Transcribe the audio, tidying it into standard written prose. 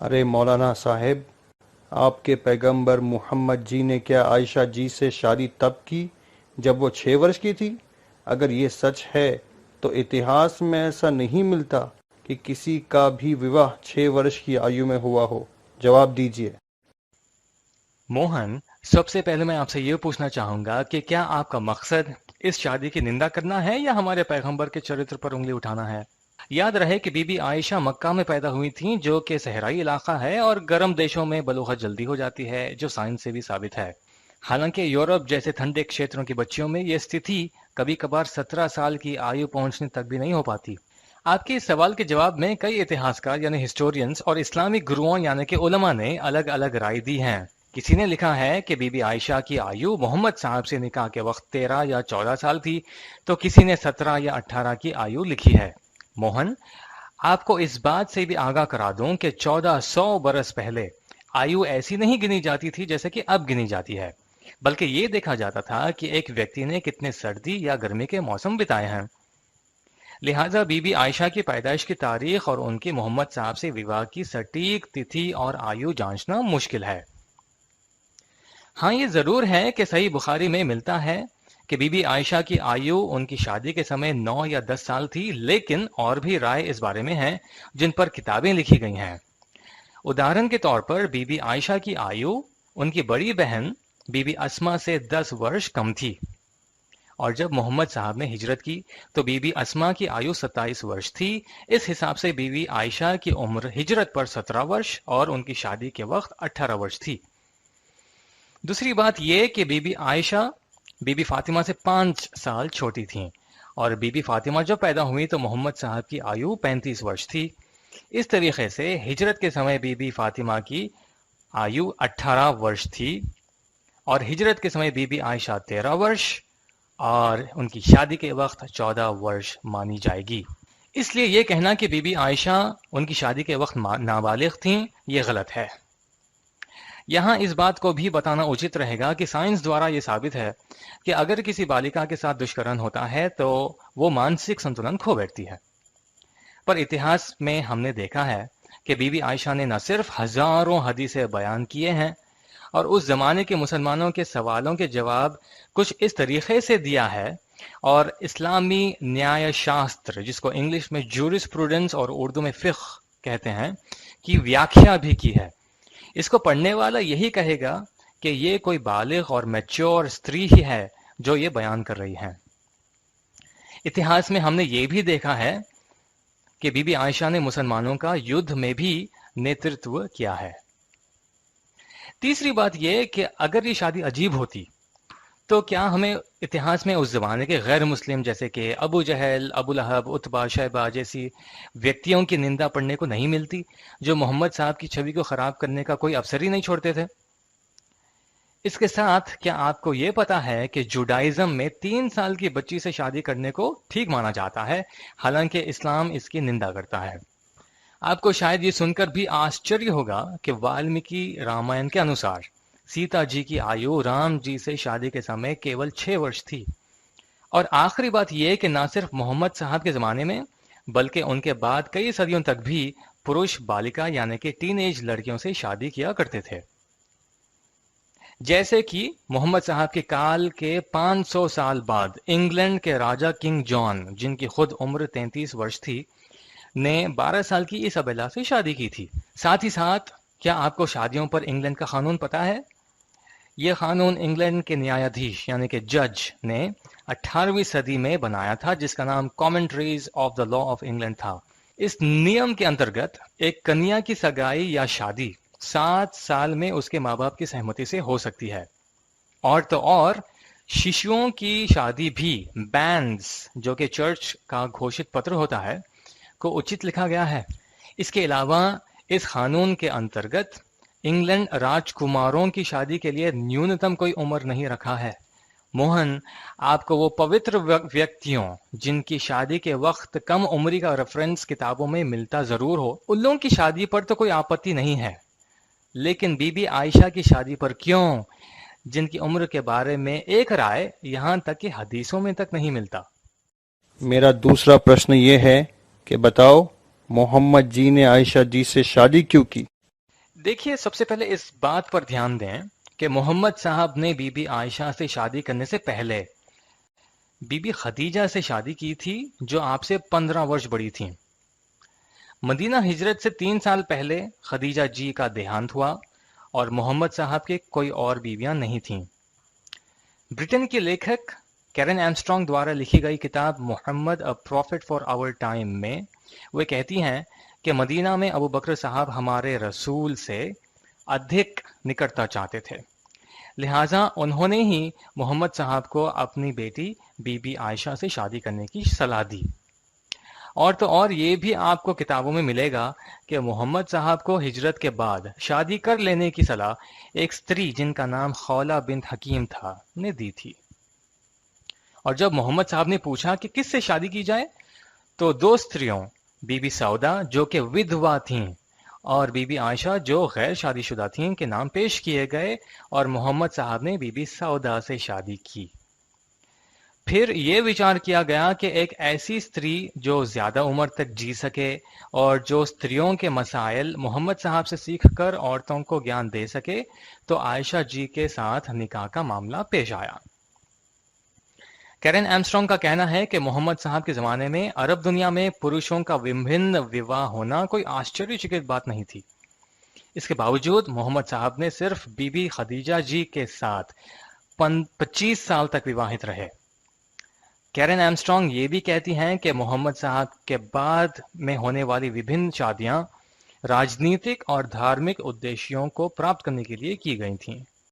ارے مولانا صاحب، آپ کے پیغمبر محمد جی نے کیا عائشہ جی سے شادی تب کی جب وہ 6 ورش کی تھی؟ اگر یہ سچ ہے تو اتہاس میں ایسا نہیں ملتا کہ کسی کا بھی وواہ 6 ورش کی آیو میں ہوا ہو۔ جواب دیجیے۔ موہن، سب سے پہلے میں آپ سے یہ پوچھنا چاہوں گا کہ کیا آپ کا مقصد اس شادی کی نندا کرنا ہے یا ہمارے پیغمبر کے چرتر پر انگلی اٹھانا ہے؟ یاد رہے کہ بی بی عائشہ مکہ میں پیدا ہوئی تھیں، جو کہ صحرائی علاقہ ہے اور گرم دیشوں میں بلوغت جلدی ہو جاتی ہے، جو سائنس سے بھی ثابت ہے۔ حالانکہ یورپ جیسے ٹھنڈے کھیتروں کی بچیوں میں یہ استھتی کبھی کبھار 17 سال کی آیو پہنچنے تک بھی نہیں ہو پاتی۔ آپ کے اس سوال کے جواب میں کئی اتہاسکار یعنی ہسٹورینز اور اسلامی گروؤں یعنی کہ علماء نے الگ الگ رائے دی ہیں۔ کسی نے لکھا ہے کہ بی بی عائشہ کی آیو محمد صاحب سے نکاح کے وقت 13 یا 14 سال تھی، تو کسی نے 17 یا 18 کی آیو لکھی ہے۔ موہن، آپ کو اس بات سے بھی آگاہ کرا دوں کہ 1400 برس پہلے آیو ایسی نہیں گنی جاتی تھی جیسے کہ اب گنی جاتی ہے، بلکہ یہ دیکھا جاتا تھا کہ ایک ویکتی نے کتنے سردی یا گرمی کے موسم بتائے ہیں۔ لہٰذا بی بی عائشہ کی پیدائش کی تاریخ اور ان کی محمد صاحب سے وواہ کی سٹیک تتھی اور آیو جانچنا مشکل ہے۔ ہاں، یہ ضرور ہے کہ صحیح بخاری میں ملتا ہے کہ بی بی عائشہ کی آیو ان کی شادی کے سمے 9 یا 10 سال تھی، لیکن اور بھی رائے اس بارے میں ہیں جن پر کتابیں لکھی گئی ہیں۔ ادھارن کے طور پر بی بی عائشہ کی آیو ان کی بڑی بہن بی بی اسما سے 10 ورش کم تھی، اور جب محمد صاحب نے ہجرت کی تو بی بی اسما کی آیو 27 ورش تھی۔ اس حساب سے بی بی عائشہ کی عمر ہجرت پر 17 ورش اور ان کی شادی کے وقت 18 ورش تھی۔ دوسری بات یہ کہ بی بی عائشہ بی بی فاطمہ سے 5 سال چھوٹی تھیں، اور بی بی فاطمہ جب پیدا ہوئی تو محمد صاحب کی آیو 35 ورش تھی۔ اس طریقے سے ہجرت کے سمے بی بی فاطمہ کی آیو 18 ورش تھی، اور ہجرت کے سمے بی بی عائشہ 13 ورش اور ان کی شادی کے وقت 14 ورش مانی جائے گی۔ اس لیے یہ کہنا کہ بی بی عائشہ ان کی شادی کے وقت نابالغ تھیں، یہ غلط ہے۔ یہاں اس بات کو بھی بتانا اچت رہے گا کہ سائنس دوارا یہ ثابت ہے کہ اگر کسی بالکا کے ساتھ دشکرن ہوتا ہے تو وہ مانسک سنتولن کھو بیٹھتی ہے۔ پر اتہاس میں ہم نے دیکھا ہے کہ بی بی عائشہ نے نہ صرف ہزاروں حدیثیں بیان کیے ہیں اور اس زمانے کے مسلمانوں کے سوالوں کے جواب کچھ اس طریقے سے دیا ہے، اور اسلامی نیائے شاستر، جس کو انگلش میں جورس پروڈنس اور اردو میں فقہ کہتے ہیں، کی ویاکھیا بھی کی ہے۔ اس کو پڑھنے والا یہی کہے گا کہ یہ کوئی بالغ اور میچور استری ہی ہے جو یہ بیان کر رہی ہے۔ اتہاس میں ہم نے یہ بھی دیکھا ہے کہ بی بی عائشہ نے مسلمانوں کا یدھ میں بھی نیترتو کیا ہے۔ تیسری بات یہ کہ اگر یہ شادی عجیب ہوتی تو کیا ہمیں اتہاس میں اس زمانے کے غیر مسلم جیسے کہ ابو جہل، ابو لہب، اتبا، شیبہ جیسی ویکتیوں کی نندا پڑھنے کو نہیں ملتی، جو محمد صاحب کی چھوی کو خراب کرنے کا کوئی افسر ہی نہیں چھوڑتے تھے؟ اس کے ساتھ کیا آپ کو یہ پتا ہے کہ جوڈائزم میں 3 سال کی بچی سے شادی کرنے کو ٹھیک مانا جاتا ہے، حالانکہ اسلام اس کی نندا کرتا ہے؟ آپ کو شاید یہ سن کر بھی آشچریہ ہوگا کہ والمیکی رامائن کے انوسار سیتا جی کی آیو رام جی سے شادی کے سمے کیول 6 ورش تھی۔ اور آخری بات یہ کہ نہ صرف محمد صاحب کے زمانے میں بلکہ ان کے بعد کئی صدیوں تک بھی پروش بالکا یعنی کہ ٹین ایج لڑکیوں سے شادی کیا کرتے تھے۔ جیسے کہ محمد صاحب کے کال کے 500 سال بعد انگلینڈ کے راجہ کنگ جان، جن کی خود عمر 33 ورش تھی، نے 12 سال کی ایسابیلا سے شادی کی تھی۔ ساتھ ہی ساتھ کیا آپ کو شادیوں پر انگلینڈ کا قانون پتا ہے؟ یہ قانون انگلینڈ کے نیادھیش یعنی کہ جج نے 18ویں صدی میں بنایا تھا، جس کا نام commentaries of the law of England تھا۔ اس نیم کے انترگت ایک کنیا کی سگائی یا شادی 7 سال میں اس کے ماں باپ کی سہمتی سے ہو سکتی ہے، اور تو اور ششیوں کی شادی بھی بینز، جو کہ چرچ کا گھوشت پتر ہوتا ہے، کو اچت لکھا گیا ہے۔ اس کے علاوہ اس قانون کے انترگت انگلینڈ راجکماروں کی شادی کے لیے نیونتم کوئی عمر نہیں رکھا ہے۔ موہن، آپ کو وہ پوتر ویکتیوں جن کی شادی کے وقت کم عمری کا ریفرنس کتابوں میں ملتا ضرور ہو، ان لوگوں کی شادی پر تو کوئی آپتی نہیں ہے، لیکن بی بی عائشہ کی شادی پر کیوں، جن کی عمر کے بارے میں ایک رائے یہاں تک کہ حدیثوں میں تک نہیں ملتا؟ میرا دوسرا پرشن یہ ہے کہ بتاؤ محمد جی نے عائشہ جی سے شادی کیوں کی؟ دیکھیے، سب سے پہلے اس بات پر دھیان دیں کہ محمد صاحب نے بی بی عائشہ سے شادی کرنے سے پہلے بی بی خدیجہ سے شادی کی تھی، جو آپ سے 15 ورش بڑی تھیں۔ مدینہ ہجرت سے 3 سال پہلے خدیجہ جی کا دیہانت ہوا اور محمد صاحب کے کوئی اور بیویاں نہیں تھیں۔ برٹن کے لیکھک کیرن ایمسٹرانگ دوارا لکھی گئی کتاب محمد اے پروفٹ فار آور ٹائم میں وہ کہتی ہیں کہ مدینہ میں ابو بکر صاحب ہمارے رسول سے ادھک نکٹتا چاہتے تھے، لہٰذا انہوں نے ہی محمد صاحب کو اپنی بیٹی بی بی عائشہ سے شادی کرنے کی صلاح دی۔ اور تو اور یہ بھی آپ کو کتابوں میں ملے گا کہ محمد صاحب کو ہجرت کے بعد شادی کر لینے کی صلاح ایک سٹری جن کا نام خولہ بنت حکیم تھا نے دی تھی۔ اور جب محمد صاحب نے پوچھا کہ کس سے شادی کی جائے تو 2 ستریوں، بی بی سودا جو کہ ودوا تھیں اور بی بی عائشہ جو غیر شادی شدہ تھیں کے نام پیش کیے گئے اور محمد صاحب نے بی بی سودا سے شادی کی۔ پھر یہ وچار کیا گیا کہ ایک ایسی ستری جو زیادہ عمر تک جی سکے اور جو ستریوں کے مسائل محمد صاحب سے سیکھ کر عورتوں کو گیان دے سکے تو عائشہ جی کے ساتھ نکاح کا معاملہ پیش آیا۔ کیرن ایمسٹرانگ کا کہنا ہے کہ محمد صاحب کے زمانے میں عرب دنیا میں پروشوں کا وبھن وواہ ہونا کوئی آشچریہ چکت بات نہیں تھی۔ اس کے باوجود محمد صاحب نے صرف بی بی خدیجہ جی کے ساتھ 25 سال تک وواہت رہے۔ کیرن ایمسٹرانگ یہ بھی کہتی ہیں کہ محمد صاحب کے بعد میں ہونے والی وبھن شادیاں راجنیتک اور دھارمک ادیشیوں کو پراپت کرنے کے لیے کی گئی تھیں۔